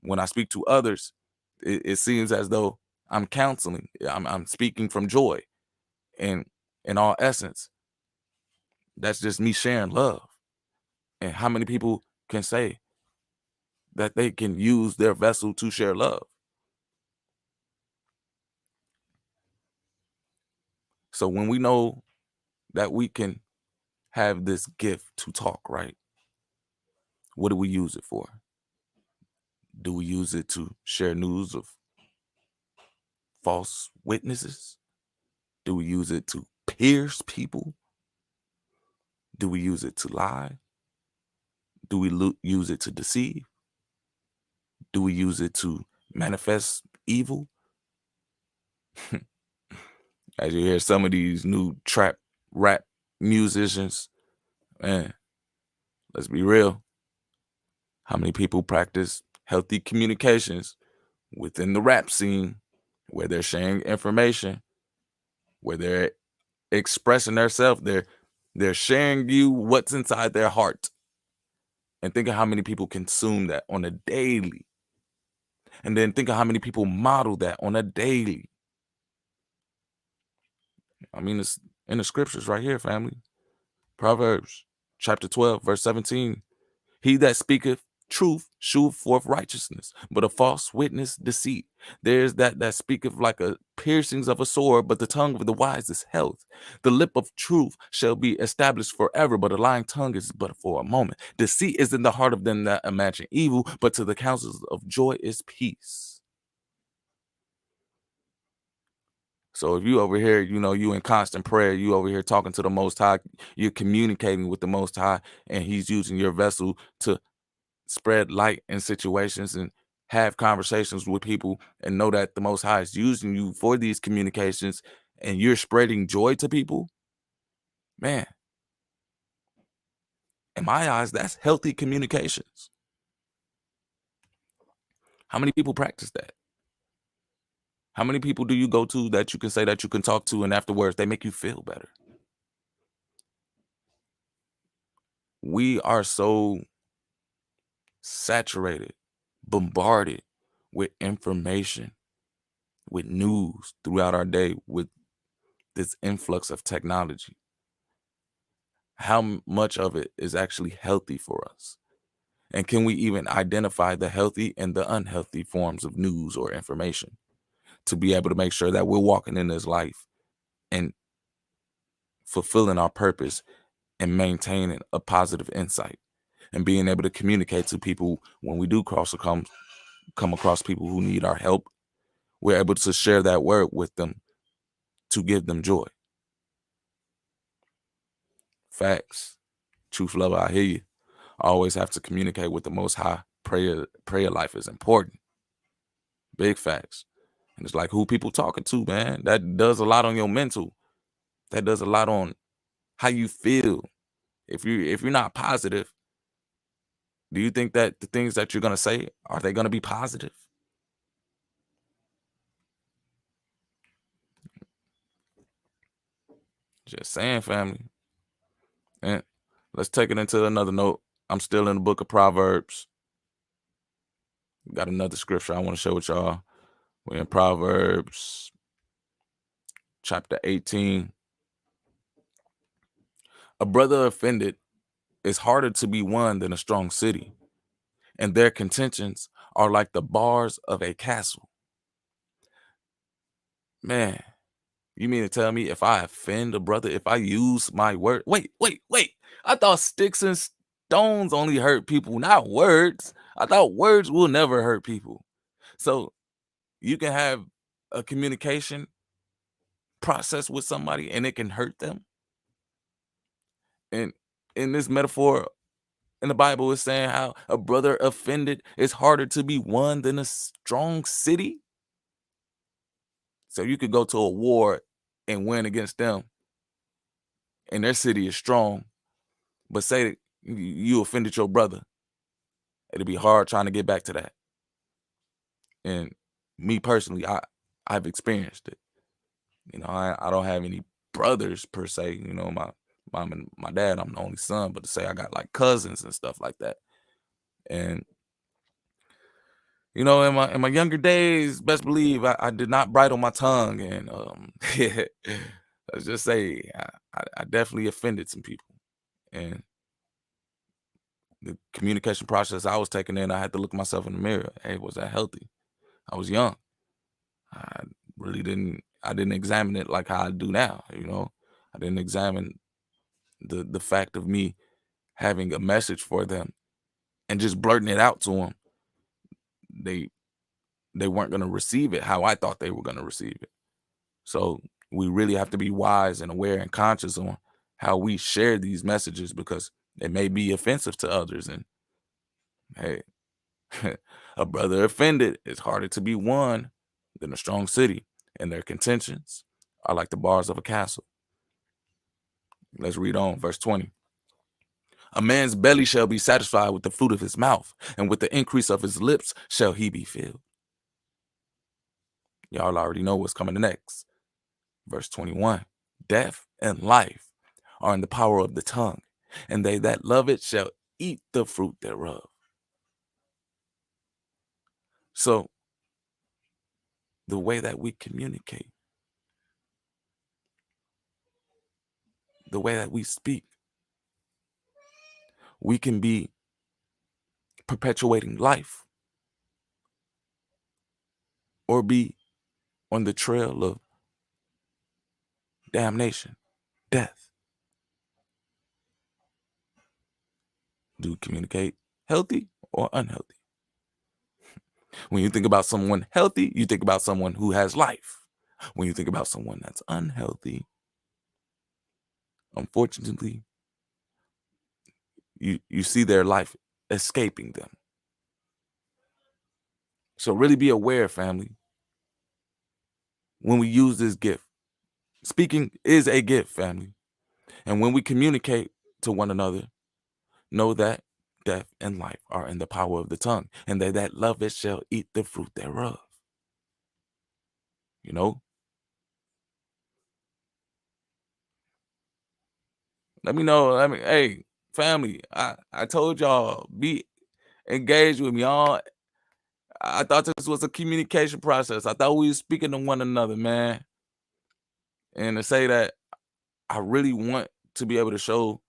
when I speak to others, it seems as though I'm counseling. I'm speaking from joy. And in all essence, that's just me sharing love. And how many people can say that they can use their vessel to share love? So when we know that we can have this gift to talk, right? What do we use it for? Do we use it to share news of false witnesses? Do we use it to pierce people? Do we use it to lie? Do we use it to deceive? Do we use it to manifest evil? As you hear some of these new trap rap musicians, man, let's be real. How many people practice healthy communications within the rap scene where they're sharing information, where they're expressing themselves, they're sharing you what's inside their heart. And think of how many people consume that on a daily. And then think of how many people model that on a daily. I mean, in the scriptures right here, family. Proverbs chapter 12, verse 17. He that speaketh truth sheweth forth righteousness, but a false witness deceit. There's that speaketh like a piercings of a sword, but the tongue of the wise is health. The lip of truth shall be established forever, but a lying tongue is but for a moment. Deceit is in the heart of them that imagine evil, but to the counsels of joy is peace. So if you over here, you in constant prayer, you over here talking to the Most High, you're communicating with the Most High, and He's using your vessel to spread light in situations and have conversations with people, and know that the Most High is using you for these communications, and you're spreading joy to people, man, in my eyes, that's healthy communications. How many people practice that? How many people do you go to that you can say that you can talk to, and afterwards they make you feel better? We are so saturated, bombarded with information, with news throughout our day, with this influx of technology. How much of it is actually healthy for us? And can we even identify the healthy and the unhealthy forms of news or information to be able to make sure that we're walking in this life and fulfilling our purpose and maintaining a positive insight and being able to communicate to people when we do come across people who need our help? We're able to share that word with them to give them joy. Facts. Truth lover, I hear you. I always have to communicate with the Most High. Prayer life is important. Big facts. And it's like who people talking to, man. That does a lot on your mental. That does a lot on how you feel. If you're not positive, do you think that the things that you're gonna say, are they gonna be positive? Just saying, family. And let's take it into another note. I'm still in the book of Proverbs. Got another scripture I want to share with y'all. We're in Proverbs chapter 18. A brother offended is harder to be won than a strong city, and their contentions are like the bars of a castle. Man, you mean to tell me if I offend a brother, if I use my word? Wait. I thought sticks and stones only hurt people, not words. I thought words will never hurt people. So you can have a communication process with somebody and it can hurt them. And in this metaphor in the Bible, it's saying how a brother offended is harder to be won than a strong city. So you could go to a war and win against them, and their city is strong, but say that you offended your brother, it'll be hard trying to get back to that. And me personally, I've experienced it. I don't have any brothers per se. My mom and my dad, I'm the only son, but to say I got like cousins and stuff like that. And in my younger days, best believe I did not bridle my tongue, and let's just say I definitely offended some people. And the communication process I was taking in, I had to look myself in the mirror. Hey, was that healthy? I was young. I really didn't examine it like how I do now. I didn't examine the fact of me having a message for them and just blurting it out to them. They weren't going to receive it how I thought they were going to receive it. So we really have to be wise and aware and conscious on how we share these messages, because it may be offensive to others. And hey, a brother offended is harder to be won than a strong city, and their contentions are like the bars of a castle. Let's read on, verse 20. A man's belly shall be satisfied with the fruit of his mouth, and with the increase of his lips shall he be filled. Y'all already know what's coming next. Verse 21. Death and life are in the power of the tongue, and they that love it shall eat the fruit thereof. So the way that we communicate the way that we speak, we can be perpetuating life or be on the trail of damnation, death. Do we communicate healthy or unhealthy? When you think about someone healthy, you think about someone who has life. When you think about someone that's unhealthy, unfortunately, you see their life escaping them. So really be aware, family, when we use this gift. Speaking is a gift, family. And when we communicate to one another, know that death and life are in the power of the tongue, and that loveth shall eat the fruit thereof. You know? Let me know. Hey, family, I told y'all, be engaged with me. I thought this was a communication process. I thought we were speaking to one another, man. And to say that I really want to be able to show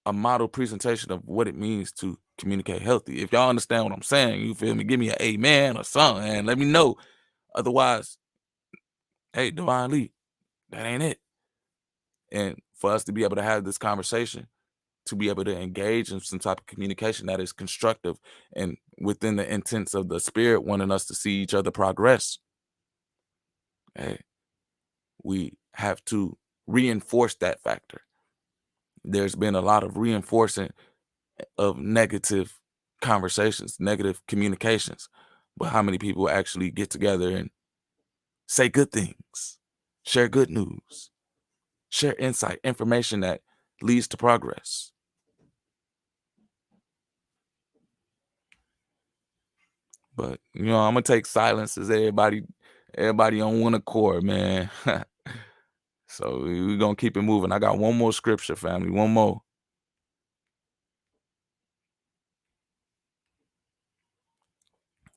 a model presentation of what it means to communicate healthy. If y'all understand what I'm saying, you feel me? Give me an amen or something and let me know. Otherwise, hey, Divine Lee, that ain't it. And for us to be able to have this conversation, to be able to engage in some type of communication that is constructive and within the intents of the spirit wanting us to see each other progress, hey, we have to reinforce that factor. There's been a lot of reinforcing of negative conversations, negative communications, but how many people actually get together and say good things, share good news, share insight, information that leads to progress? But I'm gonna take silence as everybody on one accord, man. So we're gonna keep it moving. I got one more scripture, family. One more.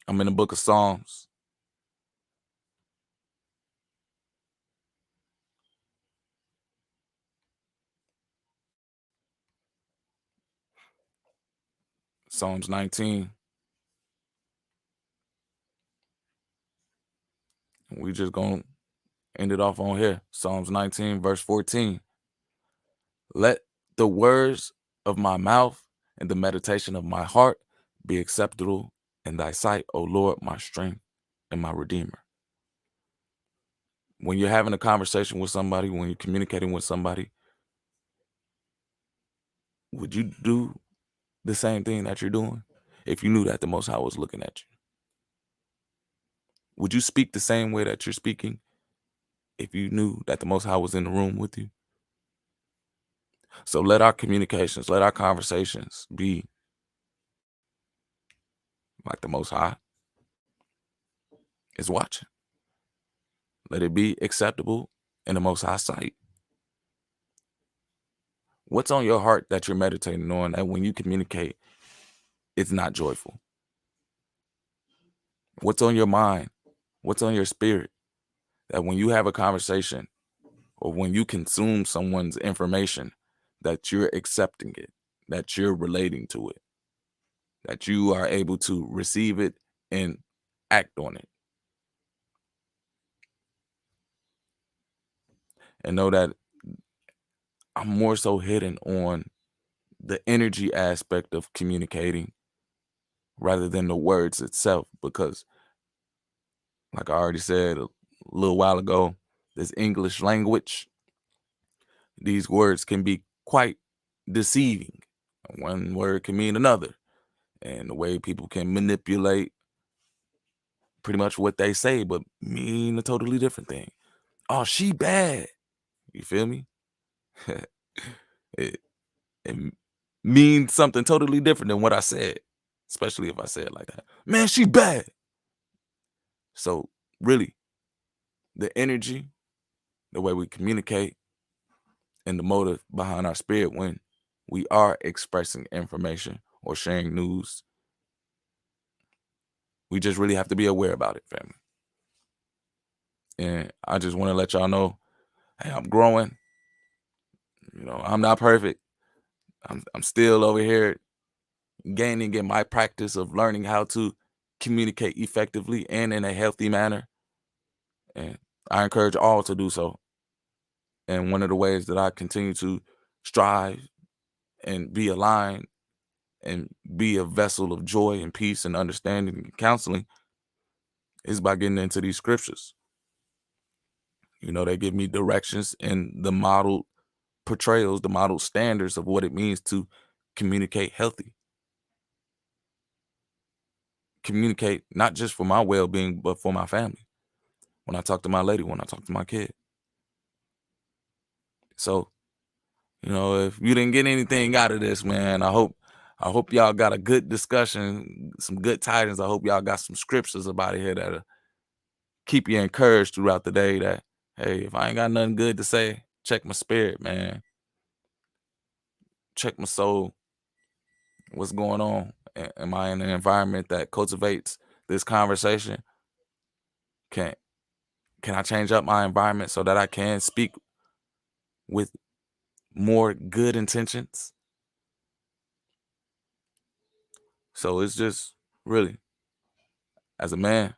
I'm in the book of Psalms. Psalms 19. We just gonna end it off on here. Psalms 19, verse 14. Let the words of my mouth and the meditation of my heart be acceptable in thy sight, O Lord, my strength and my redeemer. When you're having a conversation with somebody, when you're communicating with somebody, would you do the same thing that you're doing if you knew that the Most High was looking at you? Would you speak the same way that you're speaking if you knew that the Most High was in the room with you? So let our communications, let our conversations be like the Most High is watching. Let it be acceptable in the Most High sight. What's on your heart that you're meditating on that when you communicate, it's not joyful? What's on your mind? What's on your spirit that when you have a conversation or when you consume someone's information, that you're accepting it, that you're relating to it, that you are able to receive it and act on it? And know that I'm more so hidden on the energy aspect of communicating rather than the words itself, because like I already said a little while ago, this English language, these words can be quite deceiving. One word can mean another, and the way people can manipulate pretty much what they say but mean a totally different thing. Oh, she bad. You feel me? it, it means something totally different than what I said, especially if I say it like that. Man, she bad. So really, the energy, the way we communicate, and the motive behind our spirit when we are expressing information or sharing news, we just really have to be aware about it, family. And I just want to let y'all know, hey, I'm growing. You know, I'm not perfect. I'm still over here gaining in my practice of learning how to communicate effectively and in a healthy manner. And I encourage all to do so. And one of the ways that I continue to strive and be aligned and be a vessel of joy and peace and understanding and counseling is by getting into these scriptures. You know, they give me directions and the model portrayals, the model standards of what it means to communicate healthy. Communicate not just for my well-being, but for my family. When I talk to my lady, when I talk to my kid. So, you know, if you didn't get anything out of this, man, I hope y'all got a good discussion, some good tidings. I hope y'all got some scriptures about it here that'll keep you encouraged throughout the day that, hey, if I ain't got nothing good to say, check my spirit, man. Check my soul. What's going on? Am I in an environment that cultivates this conversation? Can I change up my environment so that I can speak with more good intentions? So it's just really, as a man,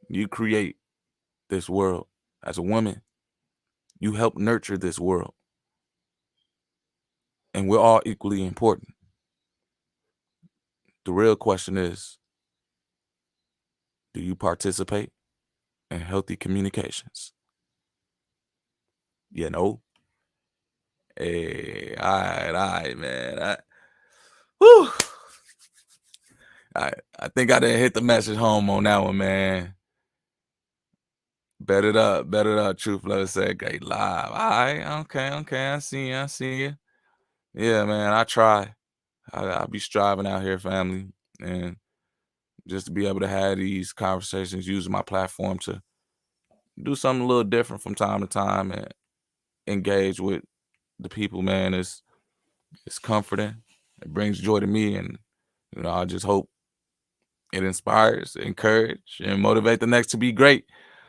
you create this world. As a woman, you help nurture this world. And we're all equally important. The real question is, do you participate in healthy communications? You know? Hey, all right, man. I think I didn't hit the message home on that one, man. Bet it up, Truth Lover said, great live. All right, okay, I see you. Yeah, man, I try. I'll be striving out here, family, and just to be able to have these conversations, using my platform to do something a little different from time to time and engage with the people, man, it's comforting. It brings joy to me, and you know, I just hope it inspires, encourage, and motivate the next to be great.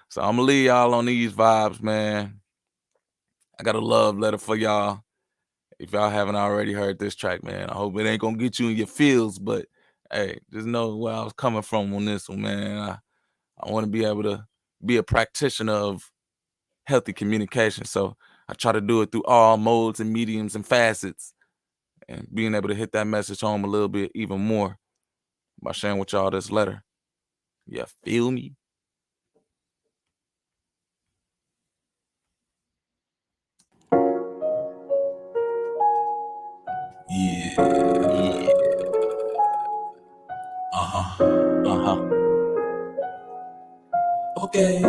So I'm gonna leave y'all on these vibes, man. I got a love letter for y'all. If y'all haven't already heard this track, man, I hope it ain't gonna get you in your feels, but hey, just know where I was coming from on this one, man. I want to be able to be a practitioner of healthy communication. So I try to do it through all modes and mediums and facets, and being able to hit that message home a little bit even more by sharing with y'all this letter. You feel me? Yeah. Okay.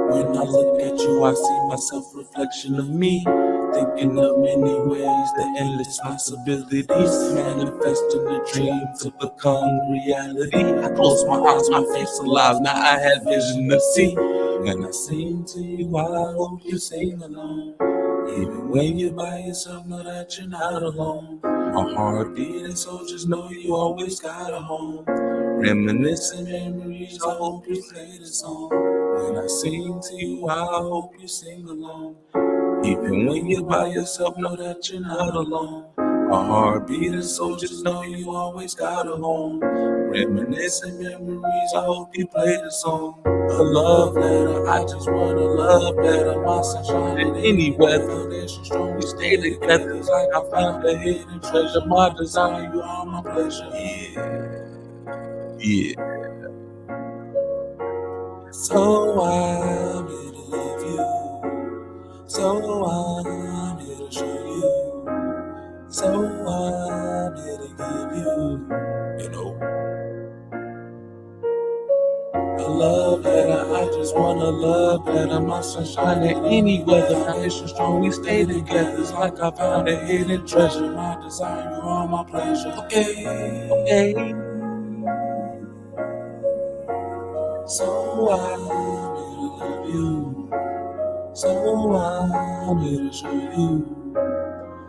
When I look at you, I see myself, reflection of me. Thinking of many ways, the endless possibilities manifesting the dream to become reality. I close my eyes, my face alive, now I have vision to see. When I sing to you, I hope you sing along. Even when you're by yourself, know that you're not alone. My heart beating, so just know you always got a home. Reminiscing memories, I hope you play the song. When I sing to you, I hope you sing along. Even when you're by yourself, know that you're not alone. My heart beating, so just know you always got a home. Reminiscing memories, I hope you play the song. A love letter, I just want a love better. My sunshine in any weather. Foundation strong, we stay together. It's like I found a hidden treasure. My desire, you are my pleasure. Yeah. So I'm here to love you. So I'm here to show you. So I'm here to give you, a love letter. I just want a love letter. My sunshine in any weather. Foundation strong, we stay together. It's like I found a hidden treasure. My desire, you are my pleasure. Okay. So I'm here to love you. So I'm here to show you.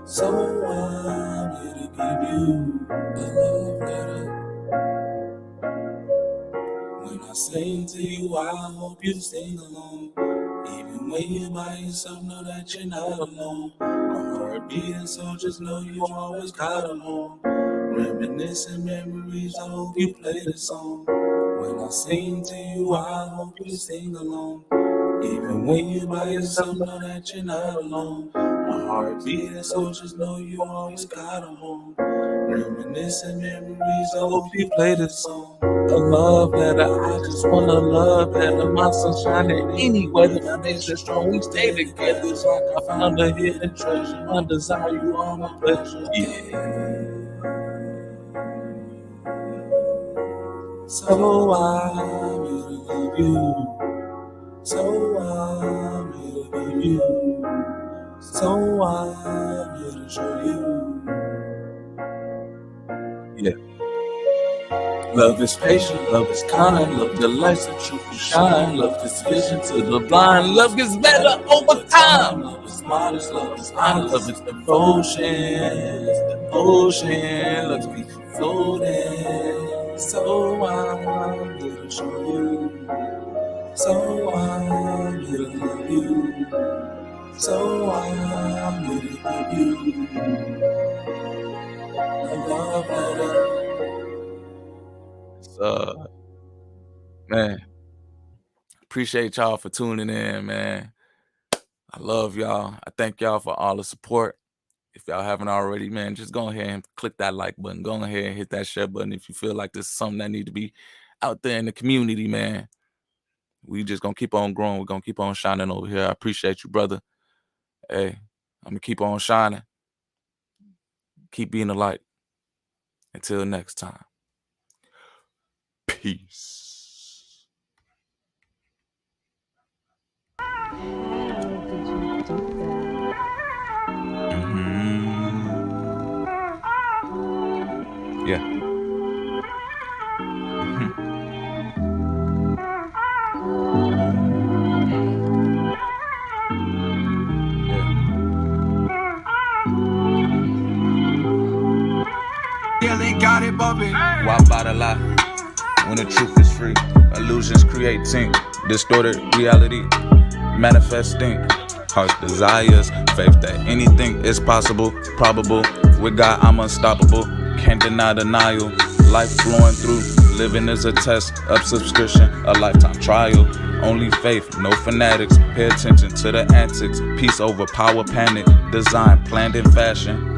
So I'm here to give you a love letter. When I sing to you, I hope you sing along. Even when you're by yourself, know that you're not alone. My heart beating, so just know you always got a home. Reminiscing memories, I hope you play the song. When I sing to you, I hope you sing along. Even when you're by yourself, know that you're not alone. My heart beating, so just know you always got a home. Reminiscing memories, I hope you play the song. A love letter, I just want a love letter. My sunshine in any weather, foundation strong, we stay together. It's like I found a hidden treasure. My desire, you are my pleasure. Yeah. So I'm here to love you. So I'm here to love you. So I'm here to show you. Yeah. Love is patient, love is kind, love delights the truth to shine, love gives vision to the blind, love gets better over time. Love is modest, love is honest, love is devotion, love keeps you floating. So I'm here to show you, so I'm here to love you, so I'm here to give you a love letter. Man, appreciate y'all for tuning in, man. I love y'all. I thank y'all for all the support. If y'all haven't already, man, just go ahead and click that like button. Go ahead and hit that share button if you feel like this is something that need to be out there in the community, man. We just gonna keep on growing. We're gonna keep on shining over here. I appreciate you, brother. Hey, I'm gonna keep on shining. Keep being a light. Until next time. Peace. Yeah. Yeah, they got it, Bobby. Why by the lie? When the truth is free, illusions creating distorted reality, manifesting heart desires, faith that anything is possible, probable. With God, I'm unstoppable. Can't deny denial. Life flowing through, living is a test of subscription, a lifetime trial. Only faith, no fanatics. Pay attention to the antics. Peace over power, panic. Design planned in fashion.